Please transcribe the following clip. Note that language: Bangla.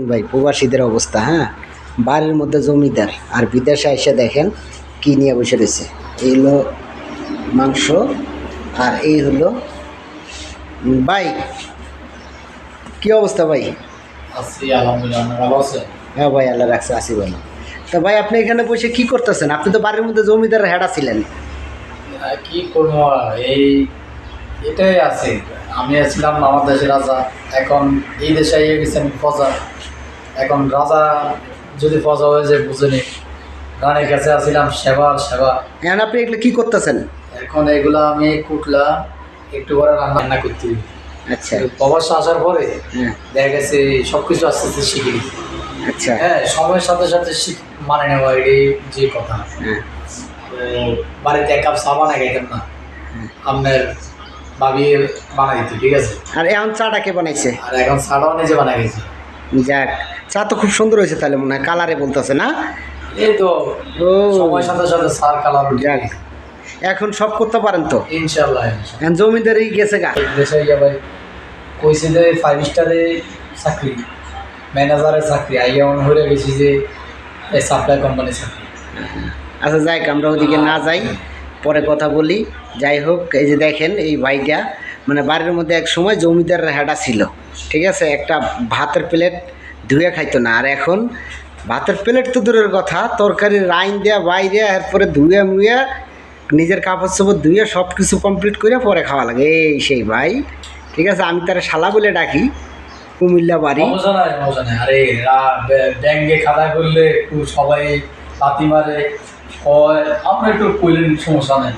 ভাই প্রবাসীদের অবস্থা, হ্যাঁ, বাড়ির মধ্যে জমিদার আর বিদেশে এসে দেখেন কি নিয়ে বসে রয়েছে। এই হলো মাংস আর এই হলো ভাই কি অবস্থা ভাই? আছি আলহামদুলিল্লাহ, আপনি ভালো আছেন? হ্যাঁ ভাই, আল্লাহ রাখছে, আসি ভালো। তা ভাই আপনি এখানে বসে কি করতেছেন? আপনি তো বাড়ির মধ্যে জমিদার হেডা ছিলেন। কি করবো আর, এটাই আছে। আমি ছিলাম আমার দেশের রাজা, এখন এই দেশে এসে গেছি আমি প্রজা। এখন রাজা যদি প্রজা হয়ে যায় বুঝেনি, রানের কাছে আসছিলাম সেবা আর সেবা। এখন আপনি এগুলো কি করতেছেন? এখন এগুলা আমি কুটলাম, একটু করে রান্না করতে হবে। আচ্ছা। প্রবাস আসার পরে হ্যাঁ। দেখা গেছে সব কিছু আস্তে আস্তে শিখে গেছি। আচ্ছা। হ্যাঁ, সময়ের সাথে সাথে মানে নেওয়া, এটাই যে কথা। হ্যাঁ। তো বাড়িতে এক কাপ চা বানাই খাইতাম না, আপনার ভাবি বানাই দিত, ঠিক আছে। আর এখন চাটা কে বানাইছে? আর এখন চাটাও নিজে বানাই গেছি। যাক, চা তো খুব সুন্দর হয়েছে তাহলে, মনে হয় কালারে বলতেছে না? এই তো ও সময়ের সাথে সাথে সার কালার যাক, এখন সব করতে পারেন তো? ইনশাল্লাহ। এখন জমিদারি গেছে গা। দেশে গিয়ে ভাই কইছে যে 5 স্টারে চাকরি, ম্যানেজারের চাকরি, আইয়া মনে হয়ে গেছি যে সাপ্লাই কোম্পানির চাকরি। আচ্ছা যাই, আমরা ওদিকে না যাই, পরে কথা বলি। যাই হোক, এই যে দেখেন এই ভাইটা মানে বাড়ির মধ্যে এক সময় জমিদারের হেডা ছিল, ঠিক আছে। একটা ভাতের প্লেট ধুয়ে খাইতো না, আর এখন ভাতের প্লেট তো দূরের কথা, তরকারির রাইন দেওয়া বাইরে, এরপরে ধুয়ে মুয়ে নিজের কাপড় চোপড় ধুয়ে সব কিছু কমপ্লিট করে পরে খাওয়া লাগে। এই সেই ভাই, ঠিক আছে, আমি তার শালা বলে ডাকি, কুমিল্লা বাড়ি। মজা নাই, মজা নাই। আরে ব্যাংকে খাতা করলে সবাই পাতি মারে, আমরা একটু কইলেন সমস্যা নেই।